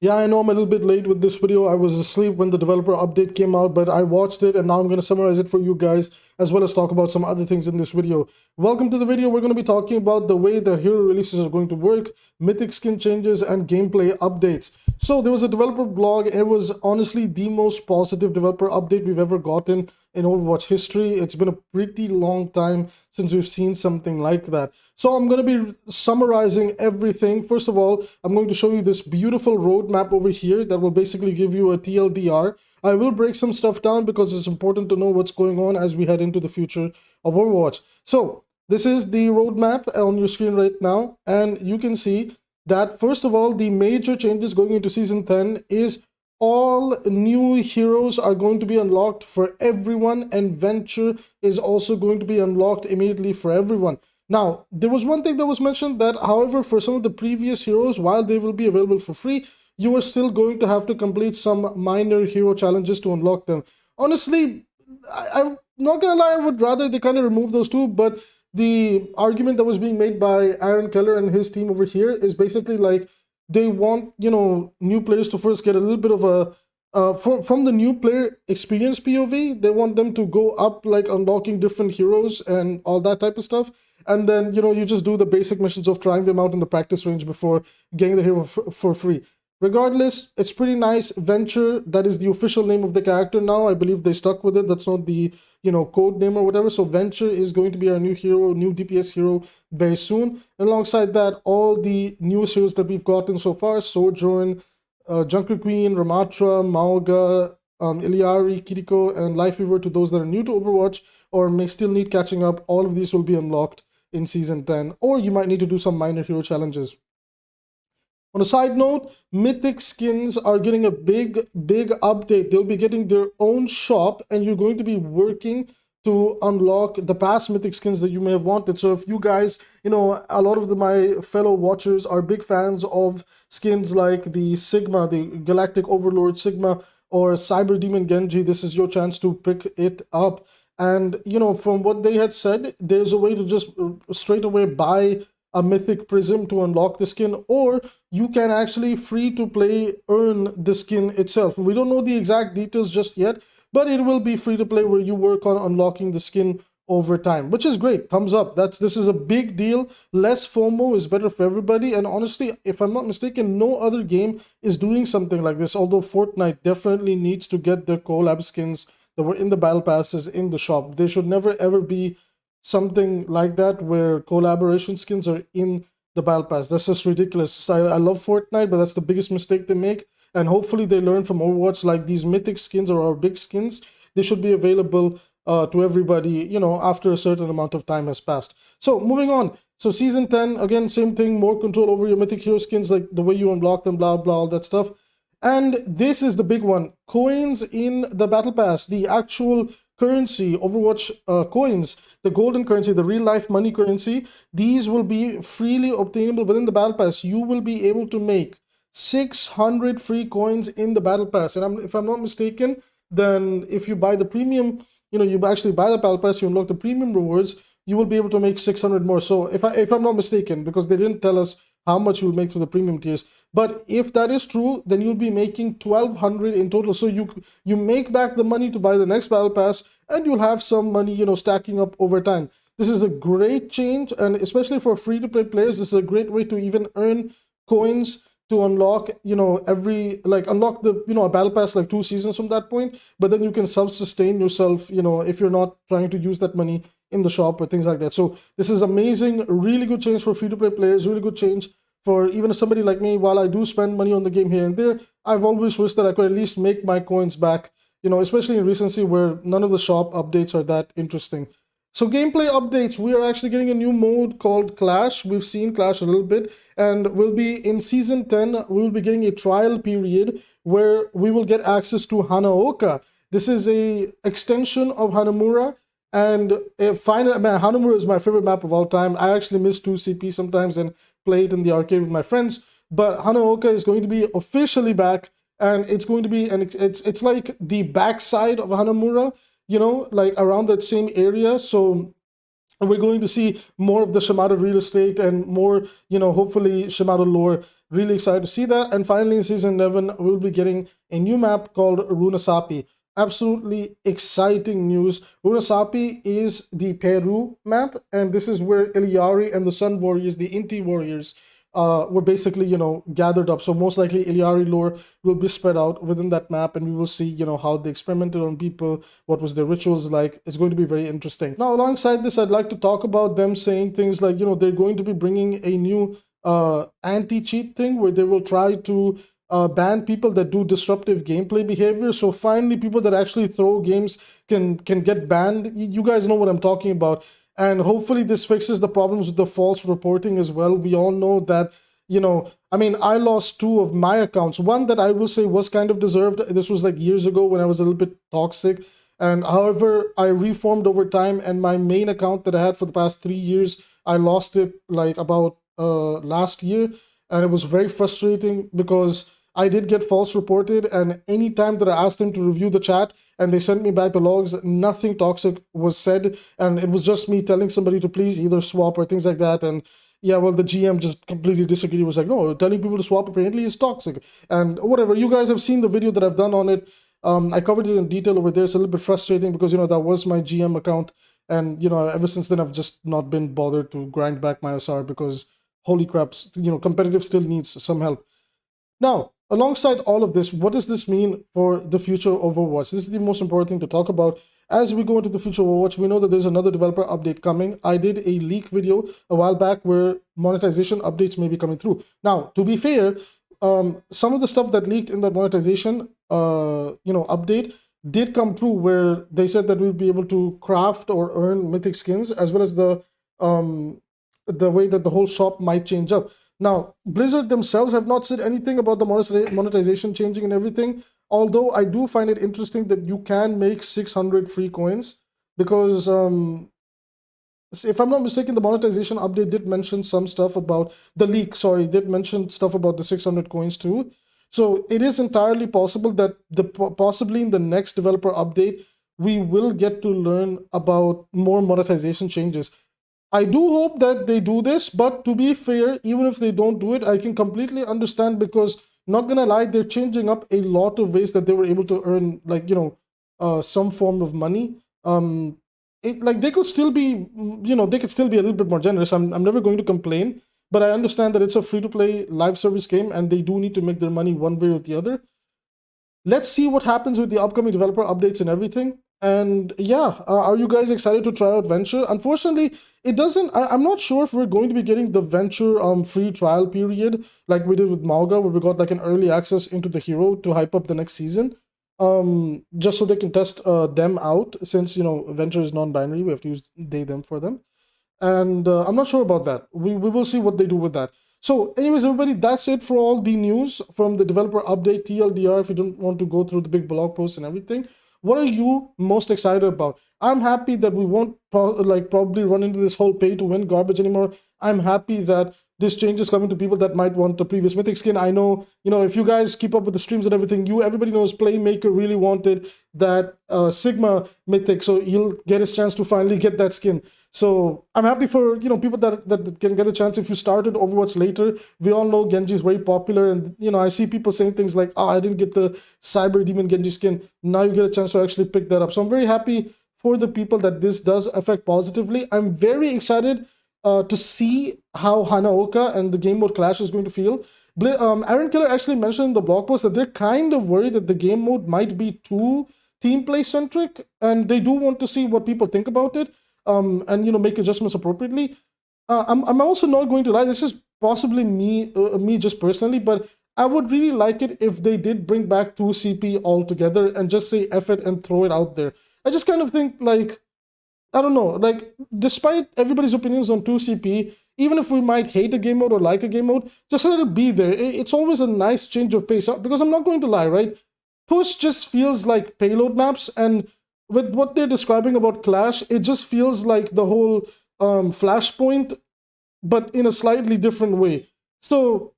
Yeah, I know I'm a little bit late with this video. I was asleep when the developer update came out, but I watched it and now I'm going to summarize it for you guys as well as talk about some other things in this video. Welcome to the video. We're going to be talking about the way the hero releases are going to work, mythic skin changes, and gameplay updates. So there was a developer blog and it was honestly the most positive developer update we've ever gotten in Overwatch history. It's been a pretty long time since we've seen something like that. So I'm going to be summarizing everything. First of all, I'm going to show you this beautiful roadmap over here that will basically give you a TLDR. I will break some stuff down because it's important to know what's going on as we head into the future of Overwatch. So this is the roadmap on your screen right now, and you can see that first of all, the major changes going into Season 10 is all new heroes are going to be unlocked for everyone, and Venture is also going to be unlocked immediately for everyone. Now, there was one thing that was mentioned that, however, for some of the previous heroes, while they will be available for free, you are still going to have to complete some minor hero challenges to unlock them. Honestly, I'm not gonna lie, I would rather they kind of remove those two, but the argument that was being made by Aaron Keller and his team over here is basically like they want, new players to first get a little bit of a from the new player experience POV. They want them to go up, like unlocking different heroes and all that type of stuff, and then you just do the basic missions of trying them out in the practice range before getting the hero for free. Regardless, it's pretty nice. Venture, that is the official name of the character now. I believe they stuck with it. That's not the code name or whatever. So Venture is going to be our new hero, new DPS hero very soon. Alongside that, all the newest heroes that we've gotten so far: Sojourn, Junker Queen, Ramatra, Mauga, Iliari, Kiriko, and Lifeweaver. To those that are new to Overwatch or may still need catching up, all of these will be unlocked in Season 10, or you might need to do some minor hero challenges. On a side note, Mythic Skins are getting a big update. They'll be getting their own shop, and you're going to be working to unlock the past Mythic Skins that you may have wanted. So if you guys, a lot of my fellow watchers are big fans of skins like the Sigma, the Galactic Overlord Sigma, or Cyber Demon Genji, this is your chance to pick it up. And, from what they had said, there's a way to just straight away buy a mythic prism to unlock the skin, or you can actually free to play earn the skin itself. We don't know the exact details just yet, but it will be free to play where you work on unlocking the skin over time, which is great. Thumbs up. This is a big deal. Less FOMO is better for everybody, and honestly, if I'm not mistaken, no other game is doing something like this, although Fortnite definitely needs to get their collab skins that were in the battle passes in the shop. They should never ever be something like that where collaboration skins are in the battle pass. That's just ridiculous. I love Fortnite, but that's the biggest mistake they make, and hopefully they learn from Overwatch. Like, these mythic skins or our big skins, they should be available to everybody, after a certain amount of time has passed. So moving on, so Season 10, again, same thing, more control over your mythic hero skins, like the way you unlock them, blah blah, all that stuff. And this is the big one: coins in the battle pass, the actual currency, Overwatch coins, the golden currency, the real life money currency. These will be freely obtainable within the battle pass. You will be able to make 600 free coins in the battle pass, and if I'm not mistaken, then if you buy the premium, you actually buy the battle pass, you unlock the premium rewards, you will be able to make 600 more. So if I'm not mistaken, because they didn't tell us how much you'll make through the premium tiers, but if that is true, then you'll be making 1200 in total. So you make back the money to buy the next battle pass, and you'll have some money, stacking up over time. This is a great change, and especially for free-to-play players, this is a great way to even earn coins to unlock, unlock the, a battle pass like 2 seasons from that point, but then you can self-sustain yourself, if you're not trying to use that money in the shop or things like that. So this is amazing, really good change for free-to-play players, really good change for even somebody like me. While I do spend money on the game here and there, I've always wished that I could at least make my coins back, especially in recency where none of the shop updates are that interesting. So gameplay updates, we are actually getting a new mode called Clash. We've seen Clash a little bit, and we'll be in Season 10, we will be getting a trial period where we will get access to Hanaoka. This is a extension of Hanamura, and Hanamura is my favorite map of all time. I actually miss 2CP sometimes and play it in the arcade with my friends, but Hanaoka is going to be officially back, and it's going to be, it's like the backside of Hanamura, like around that same area. So we're going to see more of the Shimada real estate and more, hopefully Shimada lore. Really excited to see that. And finally, in season 11, we'll be getting a new map called Runasapi. Absolutely exciting news. Runasapi is the Peru map, and this is where Iliari and the Sun Warriors, the Inti Warriors, were basically, gathered up. So most likely Iliari lore will be spread out within that map, and we will see, how they experimented on people, what was their rituals like. It's going to be very interesting. Now, alongside this, I'd like to talk about them saying things like, they're going to be bringing a new anti-cheat thing where they will try to ban people that do disruptive gameplay behavior. So finally, people that actually throw games can get banned. You guys know what I'm talking about. And hopefully this fixes the problems with the false reporting as well. We all know that, I lost 2 of my accounts. One that I will say was kind of deserved. This was like years ago when I was a little bit toxic. And however, I reformed over time, and my main account that I had for the past 3 years, I lost it like about last year. And it was very frustrating because I did get false reported, and any time that I asked them to review the chat and they sent me back the logs, nothing toxic was said, and it was just me telling somebody to please either swap or things like that. And yeah, well, the GM just completely disagreed. He was like, no, telling people to swap apparently is toxic, and whatever. You guys have seen the video that I've done on it. I covered it in detail over there. It's a little bit frustrating because, that was my GM account, and, ever since then I've just not been bothered to grind back my SR because, holy crap, competitive still needs some help. Now, alongside all of this, what does this mean for the future of Overwatch? This is the most important thing to talk about. As we go into the future of Overwatch, we know that there's another developer update coming. I did a leak video a while back where monetization updates may be coming through. Now, to be fair, some of the stuff that leaked in that monetization, update did come true, where they said that we'll be able to craft or earn mythic skins, as well as the way that the whole shop might change up. Now, Blizzard themselves have not said anything about the monetization changing and everything, although I do find it interesting that you can make 600 free coins, because if I'm not mistaken, the monetization update did mention some stuff about the leak, did mention stuff about the 600 coins too. So it is entirely possible that possibly in the next developer update, we will get to learn about more monetization changes. I do hope that they do this, but to be fair, even if they don't do it, I can completely understand, because, not gonna lie, they're changing up a lot of ways that they were able to earn, like, some form of money. They could still be, they could still be a little bit more generous. I'm never going to complain, but I understand that it's a free-to-play live service game, and they do need to make their money one way or the other. Let's see what happens with the upcoming developer updates and everything. And yeah, are you guys excited to try out Venture? Unfortunately, it doesn't. I'm not sure if we're going to be getting the Venture free trial period like we did with Malga, where we got like an early access into the hero to hype up the next season. Just so they can test them out, since Venture is non-binary, we have to use they them for them. And I'm not sure about that. We will see what they do with that. So anyways, everybody, that's it for all the news from the developer update, TLDR. If you don't want to go through the big blog posts and everything, what are you most excited about? I'm happy that we won't probably run into this whole pay-to-win garbage anymore. I'm happy that this change is coming to people that might want the previous mythic skin. I know, if you guys keep up with the streams and everything, everybody knows Playmaker really wanted that Sigma mythic, so he'll get his chance to finally get that skin. So I'm happy for people that can get a chance. If you started Overwatch later, we all know Genji is very popular, and I see people saying things like, "Oh, I didn't get the Cyber Demon Genji skin." Now you get a chance to actually pick that up. So I'm very happy for the people that this does affect positively. I'm very excited to see how Hanaoka and the game mode clash is going to feel. Aaron Keller actually mentioned in the blog post that they're kind of worried that the game mode might be too team play centric, and they do want to see what people think about it. And make adjustments appropriately. I'm also not going to lie, this is possibly me just personally, but I would really like it if they did bring back 2CP altogether and just say F it and throw it out there. I just kind of think, like, I don't know, like, despite everybody's opinions on 2CP, even if we might hate a game mode or like a game mode, just let it be there. It's always a nice change of pace, because I'm not going to lie, right? Push just feels like payload maps, and with what they're describing about Clash, it just feels like the whole Flashpoint, but in a slightly different way. So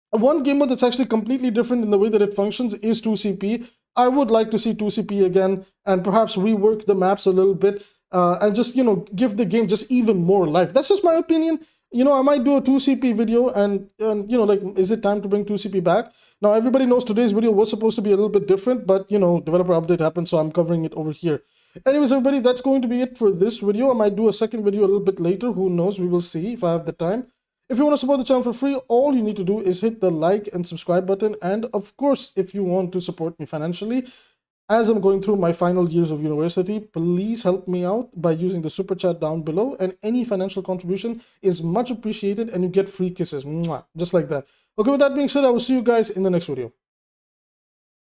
one game mode that's actually completely different in the way that it functions is 2CP. I would like to see 2CP again, and perhaps rework the maps a little bit. and just, you know, give the game just even more life. That's just my opinion. You know, I might do a 2CP video and you know, like, is it time to bring 2CP back? Now, everybody knows today's video was supposed to be a little bit different, but, you know, developer update happened, so I'm covering it over here. Anyways, everybody, that's going to be it for this video. I might do a second video a little bit later. Who knows? We will see if I have the time. If you want to support the channel for free, all you need to do is hit the like and subscribe button. And of course, if you want to support me financially, as I'm going through my final years of university, please help me out by using the super chat down below, and any financial contribution is much appreciated and you get free kisses. Mwah, just like that. Okay, with that being said, I will see you guys in the next video.